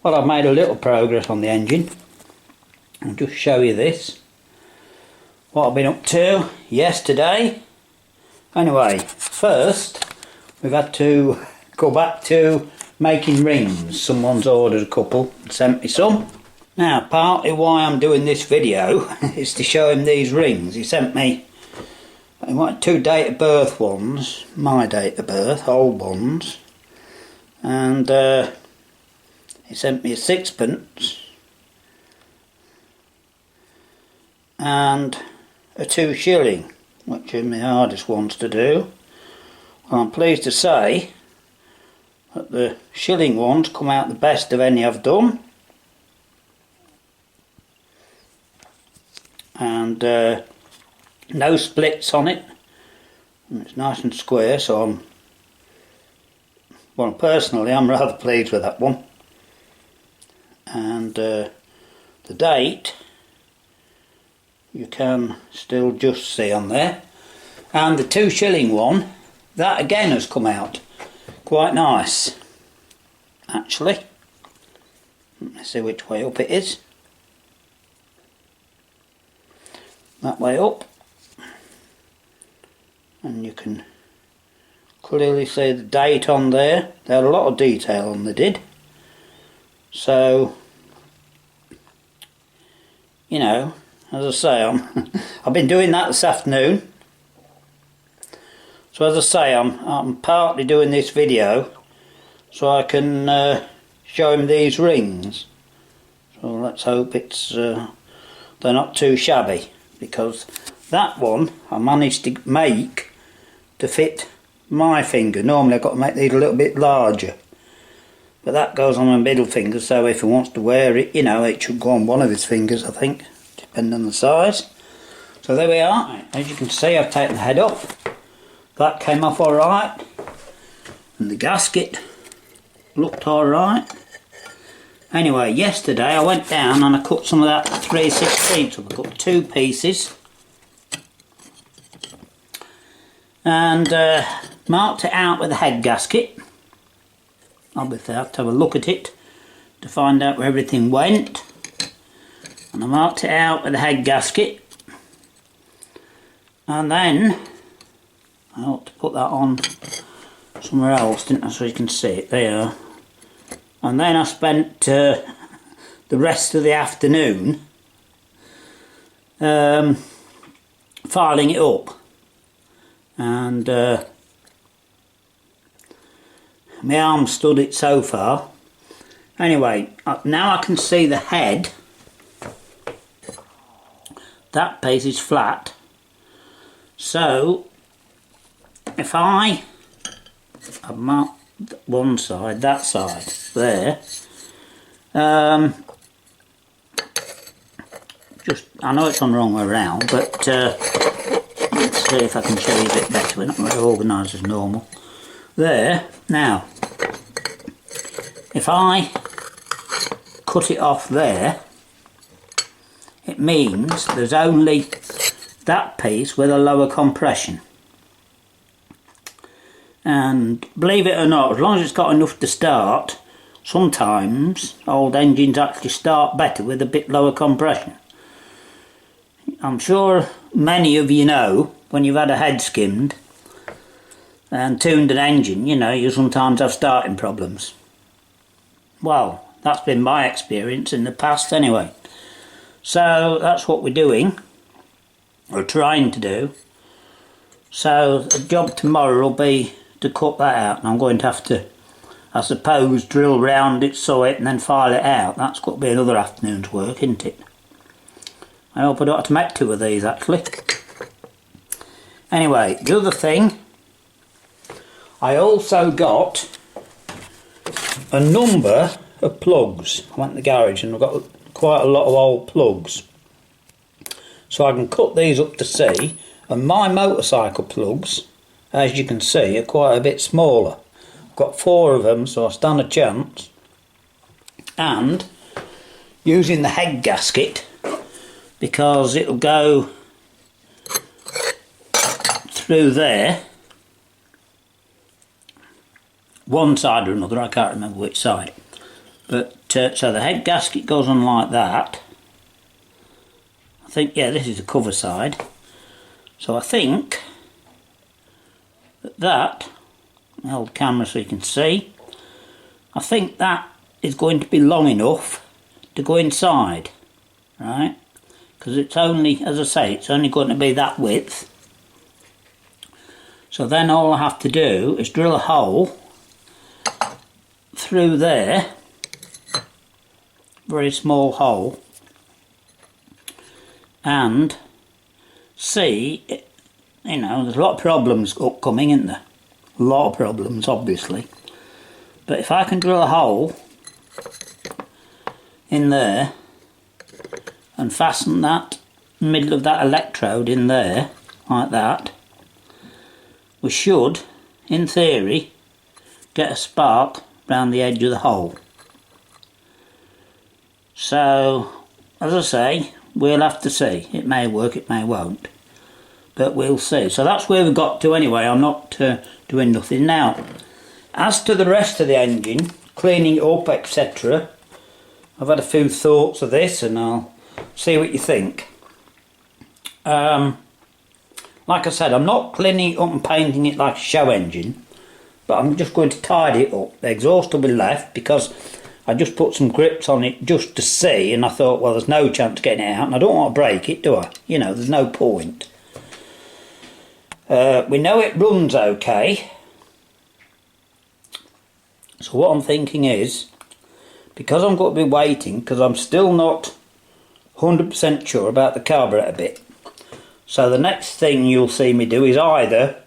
Well, I've made a little progress on the engine. I'll just show you this. What I've been up to yesterday. Anyway, first we've had to go back to making rings. Someone's ordered a couple and sent me some. Now, partly why I'm doing this video is to show him these rings. He sent me, he wanted 2 date of birth ones, my date of birth, old ones, and he sent me a 6pence and a 2 shilling, which are my hardest ones to do. Well, I'm pleased to say that the shilling ones come out the best of any I've done, and no splits on it, and it's nice and square, so personally I'm rather pleased with that one. And the date you can still just see on there, and the 2 shilling one, that again has come out quite nice actually. Let's see which way up it is. That way up, and you can clearly see the date on there. They had a lot of detail on the did, so you know, as I say, I've been doing that this afternoon. So as I say, I'm partly doing this video so I can show him these rings. So let's hope they're not too shabby, because that one I managed to make to fit my finger. Normally I've got to make these a little bit larger, but that goes on my middle finger, so if he wants to wear it, you know, it should go on one of his fingers, I think, depending on the size. So there we are. As you can see, I've taken the head off. That came off alright, and the gasket looked alright. Anyway, yesterday I went down and I cut some of that 3/16, so I cut 2 pieces and marked it out with the head gasket. Obviously I have to have a look at it to find out where everything went, and I marked it out with the head gasket, and then I ought to put that on somewhere else, didn't I, so you can see it there. And then I spent the rest of the afternoon filing it up, and my arm stood it so far. Anyway, now I can see the head. That piece is flat, so if I mark one side, that side there, just, I know it's on the wrong way around, but let's see if I can show you a bit better. We're not very organised as normal. There, now if I cut it off there, it means there's only that piece with a lower compression. And believe it or not, as long as it's got enough to start, sometimes old engines actually start better with a bit lower compression. I'm sure many of you know, when you've had a head skimmed and tuned an engine, you know, you sometimes have starting problems. Well, that's been my experience in the past anyway. So that's what we're doing, or trying to do. So the job tomorrow will be to cut that out, and I'm going to have to, I suppose, drill round it, sew it, and then file it out. That's got to be another afternoon's work, isn't it? I hope I don't have to make 2 of these actually. Anyway, the other thing, I also got a number of plugs. I went to the garage and I've got quite a lot of old plugs, so I can cut these up to see. And my motorcycle plugs, as you can see, are quite a bit smaller. I've got 4 of them, so I stand a chance. And using the head gasket, because it'll go through there, one side or another, I can't remember which side, But so the head gasket goes on like that. I think, yeah, this is the cover side. So I think that I'll hold the camera so you can see. I think that is going to be long enough to go inside, right? Because it's only, as I say, it's only going to be that width. So then all I have to do is drill a hole through there, very small hole, and see, you know, there's a lot of problems upcoming, isn't there? A lot of problems, obviously. But if I can drill a hole in there and fasten that middle of that electrode in there, like that, we should, in theory, get a spark round the edge of the hole. So, as I say, we'll have to see. It may work, it may won't. But we'll see. So that's where we've got to anyway. I'm not doing nothing now. As to the rest of the engine, cleaning it up, etc., I've had a few thoughts of this and I'll see what you think. Like I said, I'm not cleaning it up and painting it like a show engine, but I'm just going to tidy it up. The exhaust will be left because I just put some grips on it just to see, and I thought, well, there's no chance of getting it out and I don't want to break it, do I? You know, there's no point. We know it runs okay. So what I'm thinking is, because I'm going to be waiting, because I'm still not 100% sure about the carburetor bit. So the next thing you'll see me do is either,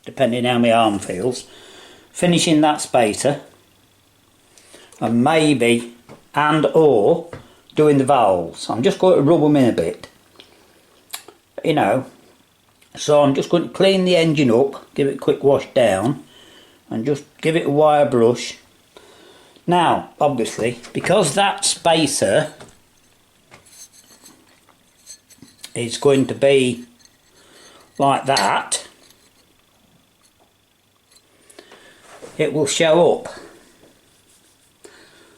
depending how my arm feels, finishing that spacer, and maybe, or doing the valves. I'm just going to rub them in a bit. You know, so I'm just going to clean the engine up, give it a quick wash down, and just give it a wire brush. Now, obviously, because that spacer is going to be like that, it will show up.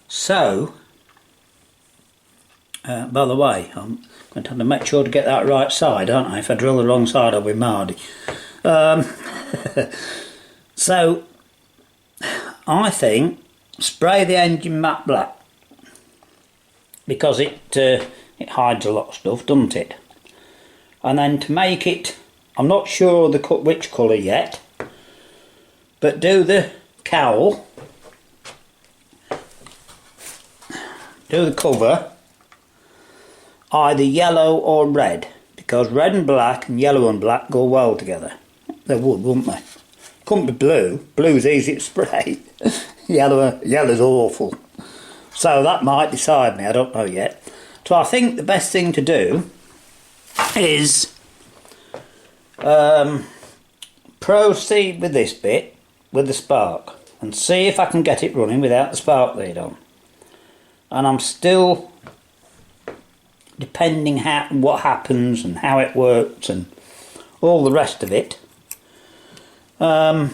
So, by the way, I'm going to have to make sure to get that right side, aren't I? If I drill the wrong side, I'll be mardy. So, I think spray the engine matte black, because it hides a lot of stuff, doesn't it? And then to make it, I'm not sure which colour yet, but do the cowl, do the cover either yellow or red, because red and black and yellow and black go well together. They would, wouldn't they? Couldn't be blue. Blue's easy to spray. Yellow's awful. So that might decide me, I don't know yet. So I think the best thing to do is proceed with this bit with the spark and see if I can get it running without the spark lead on. And I'm still, depending what happens and how it works and all the rest of it, I'm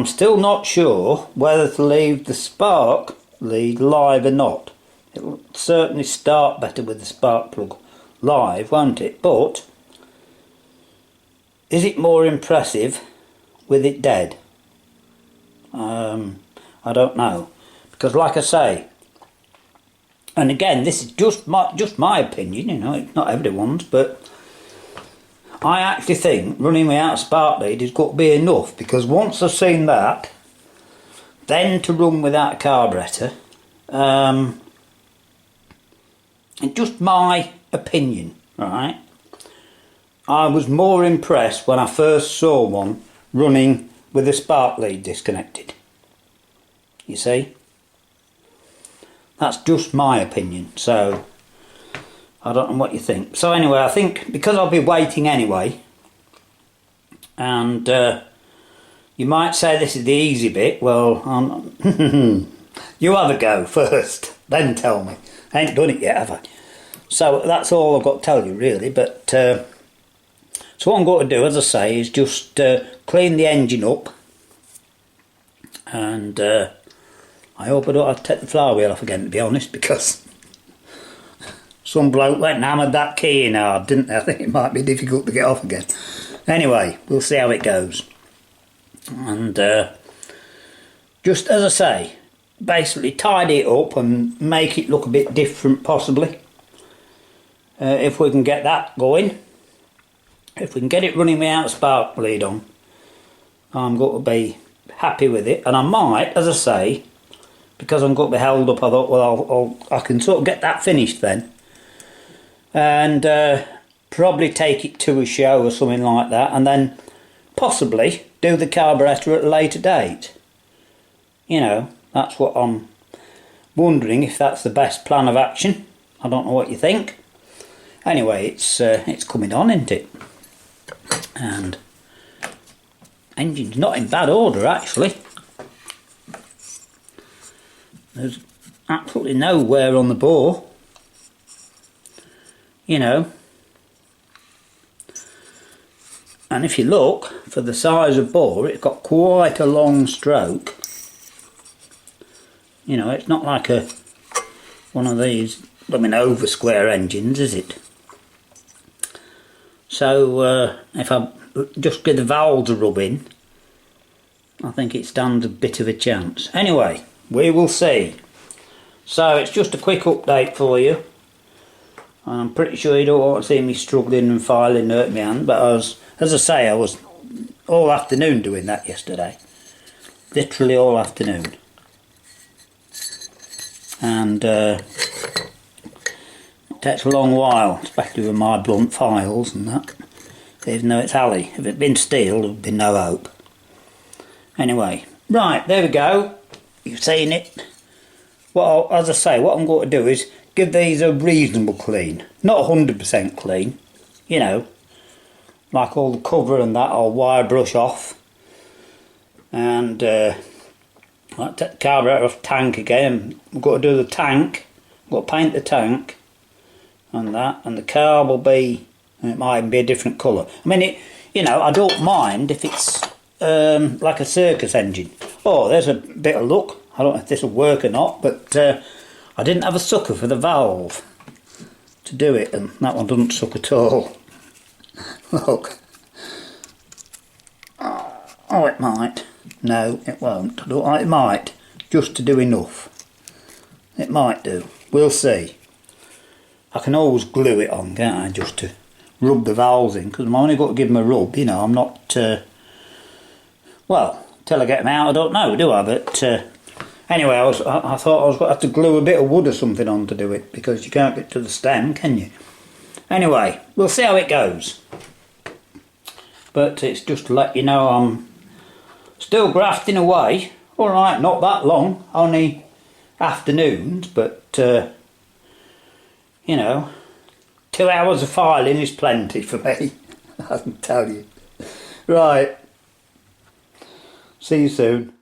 still not sure whether to leave the spark lead live or not. It'll certainly start better with the spark plug live, won't it? But is it more impressive with it dead? I don't know, because like I say, and again, this is just my opinion, you know, it's not everyone's, but I actually think running without a spark lead has got to be enough, because once I've seen that, then to run without a carburetor, it's just my opinion, right? I was more impressed when I first saw one running with a spark lead disconnected. You see? That's just my opinion, so I don't know what you think. So anyway, I think because I'll be waiting anyway, and you might say this is the easy bit. Well, you have a go first, then tell me. I ain't done it yet, have I? So that's all I've got to tell you, really. But so what I'm going to do, as I say, is just clean the engine up And I hope I don't have to take the flywheel off again, to be honest, because some bloke went and hammered that key in hard, didn't they? I think it might be difficult to get off again. Anyway, we'll see how it goes. And just as I say, basically tidy it up and make it look a bit different possibly. If we can get that going, if we can get it running without spark bleed on, I'm going to be happy with it. And I might, as I say, because I'm going to be held up, I thought, well, I can sort of get that finished then. And probably take it to a show or something like that, and then possibly do the carburettor at a later date. You know, that's what I'm wondering, if that's the best plan of action. I don't know what you think. Anyway, it's coming on, isn't it? And engine's not in bad order actually. There's absolutely no wear on the bore. You know. And if you look, for the size of bore, it's got quite a long stroke. You know, it's not like one of these, over square engines, is it? So, if I just give the valves a rub in, I think it stands a bit of a chance. Anyway, we will see. So, it's just a quick update for you. I'm pretty sure you don't want to see me struggling and filing hurt my hand, but as I say, I was all afternoon doing that yesterday. Literally all afternoon. And it takes a long while, especially with my blunt files and that. Even though it's alley. If it had been steel, there would be no hope. Anyway, right, there we go. You've seen it. Well, as I say, what I'm going to do is give these a reasonable clean. Not 100% clean, you know. Like all the cover and that, I'll wire brush off. And I'll take the carburettor off the tank again. I've got to do the tank. I've got to paint the tank. And that. And the car will be, it might even be a different colour. I mean, you know, I don't mind if it's like a circus engine. Oh, there's a bit of luck. I don't know if this will work or not, but I didn't have a sucker for the valve to do it, and that one doesn't suck at all. Look. Oh, it might. No, it won't. I don't think it might. Just to do enough. It might do. We'll see. I can always glue it on, can't I, just to rub the valves in, because I'm only got to give them a rub, you know. I'm not, well, till I get them out, I don't know, do I? But anyway, I thought I was going to have to glue a bit of wood or something on to do it, because you can't get to the stem, can you? Anyway, we'll see how it goes. But it's just to let you know I'm still grafting away. Alright, not that long, only afternoons, but you know, 2 hours of filing is plenty for me, I can tell you. Right, see you soon.